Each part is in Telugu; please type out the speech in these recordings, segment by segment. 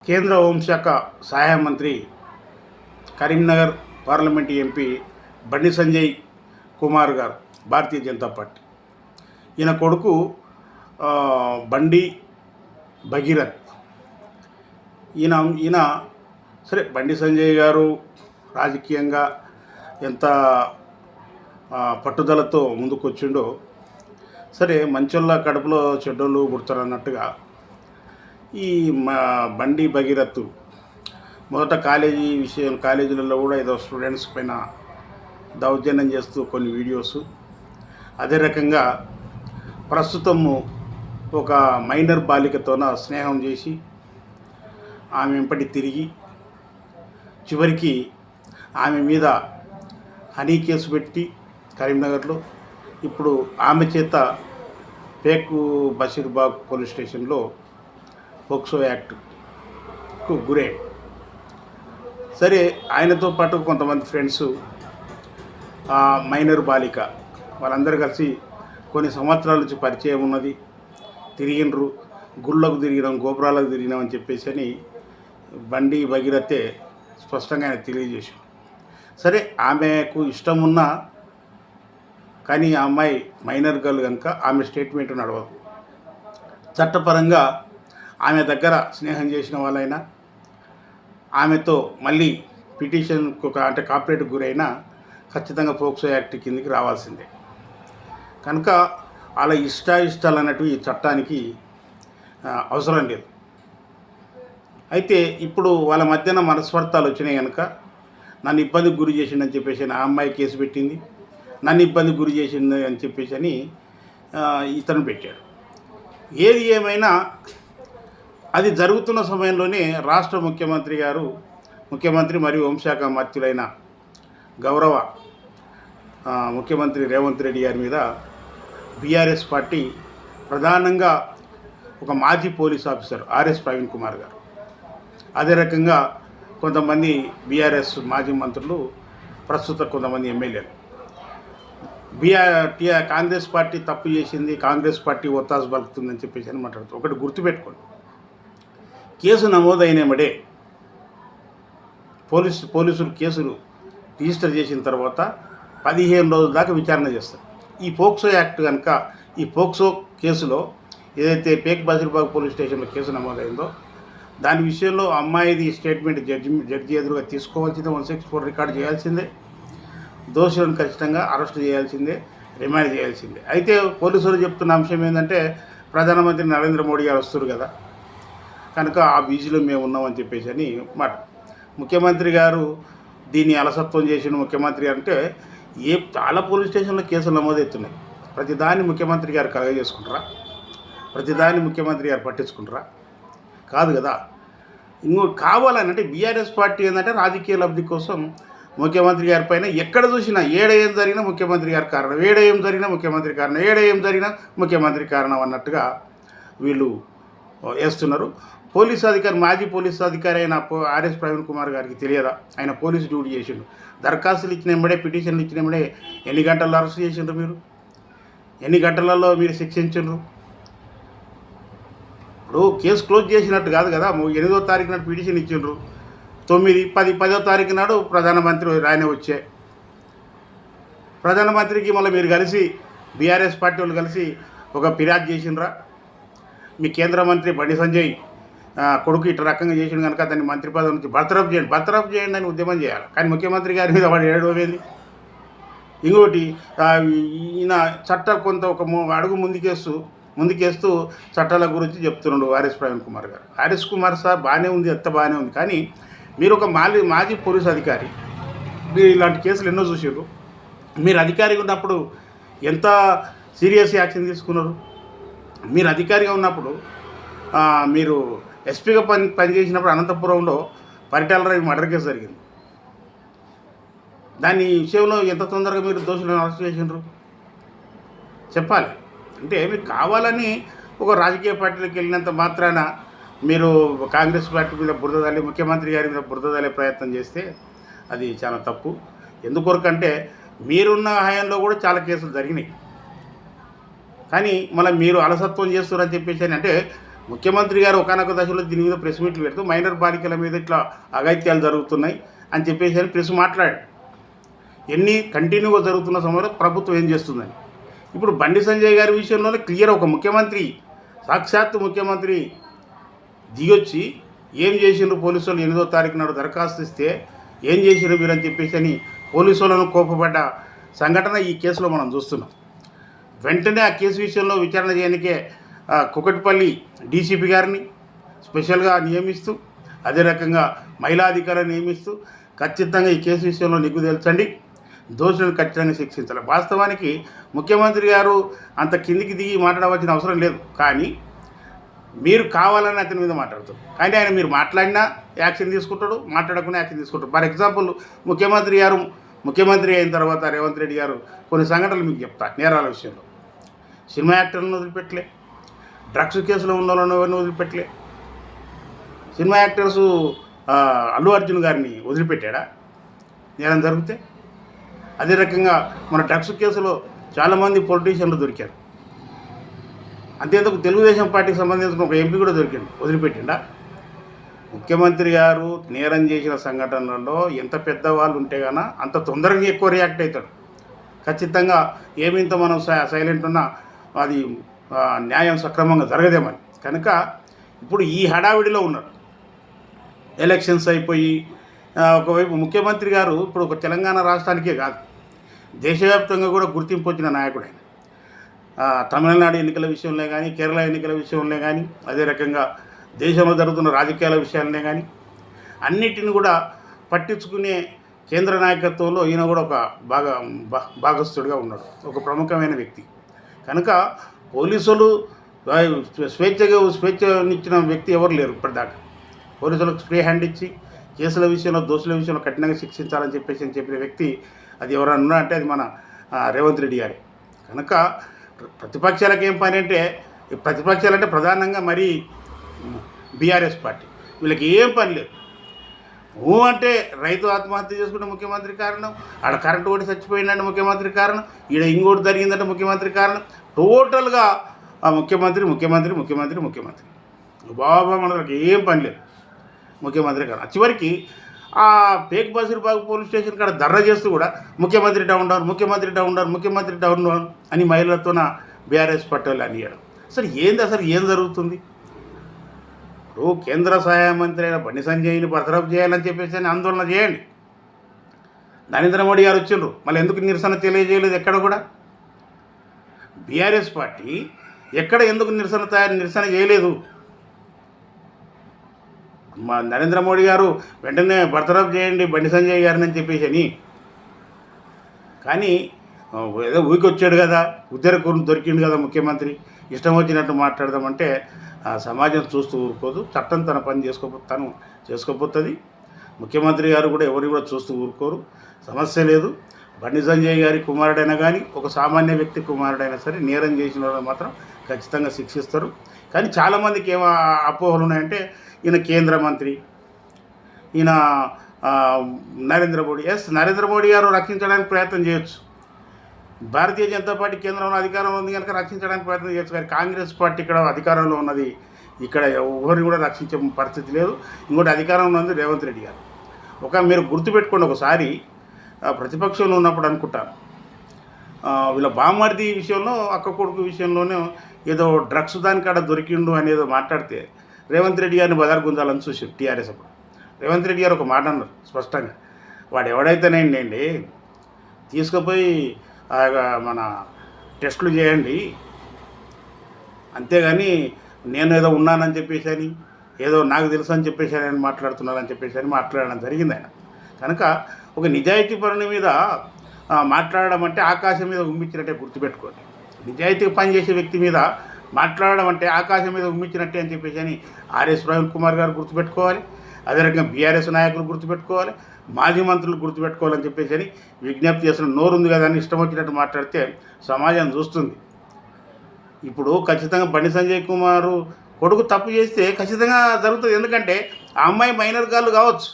కేంద్ర హోంశాఖ సహాయ మంత్రి కరీంనగర్ పార్లమెంటు ఎంపీ బండి సంజయ్ కుమార్ గారు భారతీయ జనతా పార్టీ. ఈయన కొడుకు బండి భగీరథ్. ఈయన సరే, బండి సంజయ్ గారు రాజకీయంగా ఎంత పట్టుదలతో ముందుకొచ్చిండో, సరే మంచోళ్ళ కడుపులో చెడ్డోళ్ళు పుడతారు అన్నట్టుగా ఈ బండి భగీరథ్ మొదట కాలేజీలలో కూడా ఏదో స్టూడెంట్స్ పైన దౌర్జన్యం చేస్తూ కొన్ని వీడియోస్, అదే రకంగా ప్రస్తుతము ఒక మైనర్ బాలికతోన స్నేహం చేసి ఆమె వెంపటి తిరిగి చివరికి ఆమె మీద హనీ కేసు పెట్టి కరీంనగర్లో ఇప్పుడు ఆమె చేత పేక్ బషీర్బాగ్ పోలీస్ స్టేషన్లో పోక్సో యాక్ట్కు గురే. సరే, ఆయనతో పాటు కొంతమంది ఫ్రెండ్స్, మైనర్ బాలిక, వాళ్ళందరూ కలిసి కొన్ని సంవత్సరాల నుంచి పరిచయం ఉన్నది, తిరిగినరు, గుళ్ళకు తిరిగినాం, గోపురాలకు తిరిగినాం అని చెప్పేసి అని బండి భగీరథే స్పష్టంగా ఆయన తెలియజేశాడు. సరే, ఆమెకు ఇష్టం ఉన్నా కానీ ఆ అమ్మాయి మైనర్ గర్ల్ కనుక ఆమె స్టేట్మెంట్ నడవదు. చట్టపరంగా ఆమె దగ్గర స్నేహం చేసిన వాళ్ళైనా ఆమెతో మళ్ళీ పిటిషన్కు అంటే కాంప్లైంట్కి గురైనా ఖచ్చితంగా పోక్సో యాక్ట్ కిందకి రావాల్సిందే. కనుక అలా ఇష్టాలు అన్నట్టు ఈ చట్టానికి అవసరం లేదు. అయితే ఇప్పుడు వాళ్ళ మధ్యన మనస్పర్ధాలు వచ్చినాయి కనుక నన్ను ఇబ్బందికి గురి చేసిండని చెప్పేసి ఆ అమ్మాయి కేసు పెట్టింది, నన్ను ఇబ్బందికి గురి చేసింది అని చెప్పేసి అని ఇతను పెట్టాడు. ఏది ఏమైనా అది జరుగుతున్న సమయంలోనే రాష్ట్ర ముఖ్యమంత్రి మరియు హోంశాఖ మంత్రులైన గౌరవ ముఖ్యమంత్రి రేవంత్ రెడ్డి గారి మీద బీఆర్ఎస్ పార్టీ, ప్రధానంగా ఒక మాజీ police officer RS Praveen Kumar గారు, అదే రకంగా కొంతమంది బీఆర్ఎస్ మాజీ మంత్రులు, ప్రస్తుత కొంతమంది ఎమ్మెల్యేలు కాంగ్రెస్ పార్టీ తప్పు చేసింది, కాంగ్రెస్ పార్టీ ఒత్తాసు పలుకుతుందని చెప్పేసి అని మాట్లాడుతూ ఒకటి గుర్తుపెట్టుకోండి. కేసు నమోదైనమడే పోలీసులు కేసులు రిజిస్టర్ చేసిన తర్వాత 15 రోజుల దాకా విచారణ చేస్తారు. ఈ పోక్సో యాక్ట్ కనుక, ఈ పోక్సో కేసులో ఏదైతే పేక్ బషీర్బాగ్ పోలీస్ స్టేషన్లో కేసు నమోదైందో దాని విషయంలో అమ్మాయిది స్టేట్మెంట్ జడ్జి ఎదురుగా తీసుకోవాల్సిందే, 164 రికార్డు చేయాల్సిందే, దోషులను ఖచ్చితంగా అరెస్ట్ చేయాల్సిందే, రిమాండ్ చేయాల్సిందే. అయితే పోలీసులు చెప్తున్న అంశం ఏంటంటే ప్రధానమంత్రి నరేంద్ర మోడీ గారు వస్తారు కదా, కనుక ఆ బీజీలో మేము ఉన్నామని చెప్పేసి అని మాట. ముఖ్యమంత్రి గారు దీన్ని అలసత్వం చేసిన ముఖ్యమంత్రి అంటే చాలా పోలీస్ స్టేషన్లో కేసులు నమోదవుతున్నాయి. ప్రతిదాన్ని ముఖ్యమంత్రి గారు కలగజేసుకుంటారా? ప్రతిదాన్ని ముఖ్యమంత్రి గారు పట్టించుకుంటారా? కాదు కదా. కావాలని అంటే బీఆర్ఎస్ పార్టీ ఏంటంటే రాజకీయ లబ్ధి కోసం ముఖ్యమంత్రి గారి పైన ఎక్కడ చూసినా ఏం జరిగినా ముఖ్యమంత్రి గారి కారణం, ఏం జరిగినా ముఖ్యమంత్రి కారణం, ఏం జరిగినా ముఖ్యమంత్రి కారణం అన్నట్టుగా వీళ్ళు వేస్తున్నారు. మాజీ పోలీస్ అధికారి అయిన ఆర్ఎస్ ప్రవీణ్ కుమార్ గారికి తెలియదా? ఆయన పోలీసు డ్యూటీ చేసిండు. దరఖాస్తులు ఇచ్చినప్పుడే, పిటిషన్లు ఇచ్చినప్పుడే ఎన్ని గంటల్లో అరెస్ట్ చేసిండ్రు మీరు? ఎన్ని గంటలలో మీరు శిక్షించిండ్రు? ఇప్పుడు కేసు క్లోజ్ చేసినట్టు కాదు కదా. 8వ తారీఖు నాడు పిటిషన్ ఇచ్చిండ్రు, 9, 10, 10వ తారీఖు నాడు ప్రధానమంత్రి రాయనే వచ్చే ప్రధానమంత్రికి మళ్ళీ మీరు కలిసి బీఆర్ఎస్ పార్టీ వాళ్ళు కలిసి ఒక ఫిర్యాదు చేసిండ్రా? మీ కేంద్ర మంత్రి బండి సంజయ్ కొడుకు ఇట్లా రకంగా చేసిన కనుక దాన్ని మంత్రి పదవి నుంచి బర్తరఫ్ చేయండి అని ఉద్యమం చేయాలి. కానీ ముఖ్యమంత్రి గారి మీద వాడు ఏడవలేదు. ఇంకోటి, ఈయన చట్టాలు కొంత ఒక అడుగు ముందుకేస్తూ చట్టాల గురించి చెప్తున్నాడు ఆర్ఎస్ ప్రవీణ్ కుమార్ గారు. ఆర్ఎస్ కుమార్ సార్ బాగానే ఉంది, ఎంత బాగానే ఉంది. కానీ మీరు ఒక మాజీ పోలీస్ అధికారి, మీరు ఇలాంటి కేసులు ఎన్నో చూసారు. మీరు అధికారిగా ఉన్నప్పుడు ఎంత సీరియస్ యాక్షన్ తీసుకున్నారు? మీరు అధికారిగా ఉన్నప్పుడు మీరు ఎస్పీగా పనిచేసినప్పుడు అనంతపురంలో పరిటాల రవి మర్డర్ కేసు జరిగింది. దాని విషయంలో ఎంత తొందరగా మీరు దోషులను అరెస్ట్ చేసినారు చెప్పాలి. అంటే మీరు కావాలని ఒక రాజకీయ పార్టీలకు వెళ్ళినంత మాత్రాన మీరు కాంగ్రెస్ పార్టీ మీద బురదలే, ముఖ్యమంత్రి గారి మీద బురదలే ప్రయత్నం చేస్తే అది చాలా తప్పు. ఎందుకొరకంటే మీరున్న హయాంలో కూడా చాలా కేసులు జరిగినాయి. కానీ మళ్ళీ మీరు అలసత్వం చేస్తున్నారని చెప్పేసి అంటే ముఖ్యమంత్రి గారు ఒకానొక దశలో దీని మీద ప్రెస్ మీట్లు పెడుతూ మైనర్ బాలికల మీద ఇట్లా అఘాయిత్యాలు జరుగుతున్నాయి అని చెప్పేసి అని ప్రెస్ మాట్లాడాడు. ఎన్ని కంటిన్యూగా జరుగుతున్న సమయంలో ప్రభుత్వం ఏం చేస్తుందని. ఇప్పుడు బండి సంజయ్ గారి విషయంలోనే క్లియర్ ఒక ముఖ్యమంత్రి, సాక్షాత్తు ముఖ్యమంత్రి దిగొచ్చి ఏం చేసిండ్రు పోలీసు వాళ్ళు 8వ తారీఖు నాడు దరఖాస్తు ఇస్తే ఏం చేసిండ్రు మీరు అని చెప్పేసి అని పోలీసు వాళ్ళను కోపపడ్డ సంఘటన ఈ కేసులో మనం చూస్తున్నాం. వెంటనే ఆ కేసు విషయంలో విచారణ చేయడానికే కుకట్పల్లి డీసీపీ గారిని స్పెషల్గా నియమిస్తూ, అదే రకంగా మహిళా అధికారిని నియమిస్తూ ఖచ్చితంగా ఈ కేసు విషయంలో నిగ్గు తేల్చండి, దోషులను ఖచ్చితంగా శిక్షించాలి. వాస్తవానికి ముఖ్యమంత్రి గారు అంత కిందికి దిగి మాట్లాడవలసిన అవసరం లేదు, కానీ మీరు కావాలని అతని మీద మాట్లాడతారు. కానీ ఆయన మీరు మాట్లాడినా యాక్షన్ తీసుకుంటాడు, మాట్లాడకుండా యాక్షన్ తీసుకుంటాడు. ఫర్ ఎగ్జాంపుల్ ముఖ్యమంత్రి అయిన తర్వాత రేవంత్ రెడ్డి గారు కొన్ని సంఘటనలు మీకు చెప్తా. నేరాల విషయంలో సినిమా యాక్టర్లను వదిలిపెట్టలే, డ్రగ్స్ కేసులో ఉన్న వాళ్ళని ఎవరిని వదిలిపెట్టలే. సినిమా యాక్టర్సు అల్లు అర్జున్ గారిని వదిలిపెట్టాడా నేరం జరిగితే? అదే రకంగా మన డ్రగ్స్ కేసులో చాలామంది పొలిటీషియన్లు దొరికారు. అంతేందుకు తెలుగుదేశం పార్టీకి సంబంధించిన ఒక ఎంపీ కూడా దొరికింది, వదిలిపెట్టిండా? ముఖ్యమంత్రి గారు నేరం చేసిన సంఘటనలలో ఎంత పెద్దవాళ్ళు ఉంటే గానా అంత తొందరగా ఎక్కువ రియాక్ట్ అవుతాడు. ఖచ్చితంగా ఏమింత మనం సైలెంట్ ఉన్నా అది న్యాయం సక్రమంగా జరగదేమని. కనుక ఇప్పుడు ఈ హడావిడిలో ఉన్నారు. ఎలక్షన్స్ అయిపోయి ఒకవైపు ముఖ్యమంత్రి గారు ఇప్పుడు ఒక తెలంగాణ రాష్ట్రానికే కాదు, దేశవ్యాప్తంగా కూడా గుర్తింపు వచ్చిన నాయకుడు ఆయన. తమిళనాడు ఎన్నికల విషయంలో కానీ, కేరళ ఎన్నికల విషయంలో కానీ, అదే రకంగా దేశంలో జరుగుతున్న రాజకీయాల విషయాలనే కానీ అన్నిటిని కూడా పట్టించుకునే కేంద్ర నాయకత్వంలో ఈయన కూడా ఒక భాగస్థుడిగా ఉన్నాడు, ఒక ప్రముఖమైన వ్యక్తి. కనుక పోలీసులు స్వేచ్ఛనిచ్చిన వ్యక్తి ఎవరు లేరు ఇప్పటిదాకా. పోలీసులకు ఫ్రీ హ్యాండ్ ఇచ్చి కేసుల విషయంలో, దోషుల విషయంలో కఠినంగా శిక్షించాలని చెప్పిన వ్యక్తి అది ఎవరన్నా అంటే అది మన రేవంత్ రెడ్డి గారే. కనుక ప్రతిపక్షాలకు ఏం పని అంటే, ప్రతిపక్షాలంటే ప్రధానంగా మరి బీఆర్ఎస్ పార్టీ, వీళ్ళకి ఏం పని లేదు. అంటే రైతు ఆత్మహత్య చేసుకుంటే ముఖ్యమంత్రి కారణం, ఆడ కరెంటు ఒకటి చచ్చిపోయిందంటే ముఖ్యమంత్రి కారణం, ఈడ ఇంకోటి జరిగిందంటే ముఖ్యమంత్రి కారణం. టోటల్గా ముఖ్యమంత్రి బాబా మనకి ఏం పని లేదు, ముఖ్యమంత్రి కారణం. చివరికి ఆ పేక్ బషీర్బాగ్ పోలీస్ స్టేషన్ కాడ ధర్నా చేస్తూ కూడా ముఖ్యమంత్రి డౌన్ అని మహిళలతోన బీఆర్ఎస్ పట్టాలి అనియడం. అసలు ఏం జరుగుతుంది? ఇప్పుడు కేంద్ర సహాయ మంత్రి అయిన బండి సంజయ్ని బర్తరఫ్ చేయాలని చెప్పేసి అని ఆందోళన చేయండి. నరేంద్ర మోడీ గారు వచ్చిండ్రు, మళ్ళీ ఎందుకు నిరసన తెలియజేయలేదు? ఎక్కడ కూడా బీఆర్ఎస్ పార్టీ ఎక్కడ ఎందుకు నిరసన చేయలేదు? మా నరేంద్ర మోడీ గారు వెంటనే బర్తరఫ్ చేయండి బండి సంజయ్ గారిని అని చెప్పేసి అని. కానీ ఏదో ఊరికి వచ్చాడు కదా, ఉద్దరకు దొరికిండు కదా ముఖ్యమంత్రి, ఇష్టం వచ్చినట్టు మాట్లాడదామంటే సమాజం చూస్తూ ఊరుకోదు. చట్టం తన పని చేసుకోపోతుంది. ముఖ్యమంత్రి గారు కూడా ఎవరు కూడా చూస్తూ ఊరుకోరు, సమస్య లేదు. బండి సంజయ్ గారి కుమారుడైనా కానీ, ఒక సామాన్య వ్యక్తి కుమారుడైనా సరే నేరం చేసిన వాళ్ళు మాత్రం ఖచ్చితంగా శిక్షిస్తారు. కానీ చాలామందికి ఏమో అపోహలు ఉన్నాయంటే, ఈయన కేంద్ర మంత్రి, ఈయన నరేంద్ర మోడీ గారు రక్షించడానికి ప్రయత్నం చేయొచ్చు. భారతీయ జనతా పార్టీ కేంద్రంలో అధికారంలో ఉంది కనుక రక్షించడానికి ప్రయత్నం చేయొచ్చు. కానీ కాంగ్రెస్ పార్టీ ఇక్కడ అధికారంలో ఉన్నది, ఇక్కడ ఎవరిని కూడా రక్షించే పరిస్థితి లేదు. ఇంకోటి అధికారంలో ఉంది రేవంత్ రెడ్డి గారు. మీరు గుర్తుపెట్టుకోండి, ఒకసారి ప్రతిపక్షంలో ఉన్నప్పుడు అనుకుంటాను, వీళ్ళ బామ్మర్ది విషయంలో, అక్క కొడుకు విషయంలోనే ఏదో డ్రగ్స్ దానికాడ దొరికిండు అనేదో మాట్లాడితే రేవంత్ రెడ్డి గారిని బదారు గుంజాలని చూసారు టీఆర్ఎస్ అప్పుడు. రేవంత్ రెడ్డి గారు ఒక మాట అన్నారు స్పష్టంగా, వాడు ఎవడైతేనేండి తీసుకుపోయి మన టెస్టులు చేయండి, అంతేగాని నేను ఏదో ఉన్నానని చెప్పేసి అని, ఏదో నాకు తెలుసు అని చెప్పేసి అని మాట్లాడుతున్నారని చెప్పేసి అని మాట్లాడడం జరిగింది ఆయన. కనుక ఒక నిజాయితీ పరుని మీద మాట్లాడడం అంటే ఆకాశం మీద ఉమ్మించినట్టే గుర్తుపెట్టుకోండి. నిజాయితీగా పనిచేసే వ్యక్తి మీద మాట్లాడడం అంటే ఆకాశం మీద ఉమ్మించినట్టే అని చెప్పేసి అని ఆర్ఎస్ ప్రవీణ్ కుమార్ గారు గుర్తుపెట్టుకోవాలి. అదే రకంగా బీఆర్ఎస్ నాయకులు గుర్తుపెట్టుకోవాలి, మాజీ మంత్రులు గుర్తుపెట్టుకోవాలని చెప్పేసి అని విజ్ఞప్తి చేస్తున్న. నోరుంది కదా అని ఇష్టం వచ్చినట్టు మాట్లాడితే సమాజం చూస్తుంది. ఇప్పుడు ఖచ్చితంగా బండి సంజయ్ కుమార్ కొడుకు తప్పు చేస్తే ఖచ్చితంగా జరుగుతుంది. ఎందుకంటే ఆ అమ్మాయి మైనర్ గాళ్ళు కావచ్చు,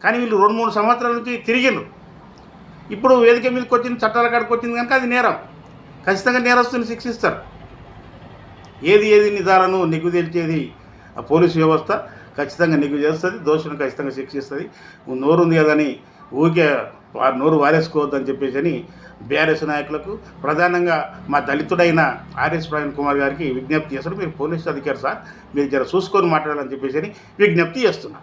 కానీ వీళ్ళు 2-3 సంవత్సరాల నుంచి తిరిగిండ్రు. ఇప్పుడు వేదిక మీదకి వచ్చింది, చట్టాల కాడికి వచ్చింది కనుక అది నేరం, ఖచ్చితంగా నేరస్తుని శిక్షిస్తారు. ఏది ఏది నిజాలను నిగ్గు తేల్చేది ఆ పోలీసు వ్యవస్థ ఖచ్చితంగా నిగ్గు చేస్తుంది, దోషులను ఖచ్చితంగా శిక్షిస్తుంది. నోరుంది కదని ఊరికే నోరు వారేసుకోవద్దని చెప్పేసి అని బీఆర్ఎస్ నాయకులకు, ప్రధానంగా మా దళితుడైన ఆర్ఎస్ ప్రవీణ్ కుమార్ గారికి విజ్ఞప్తి చేస్తారు. మీరు పోలీసు అధికారి సార్, మీరు జర చూసుకొని మాట్లాడాలని చెప్పేసి అని విజ్ఞప్తి చేస్తున్నాను.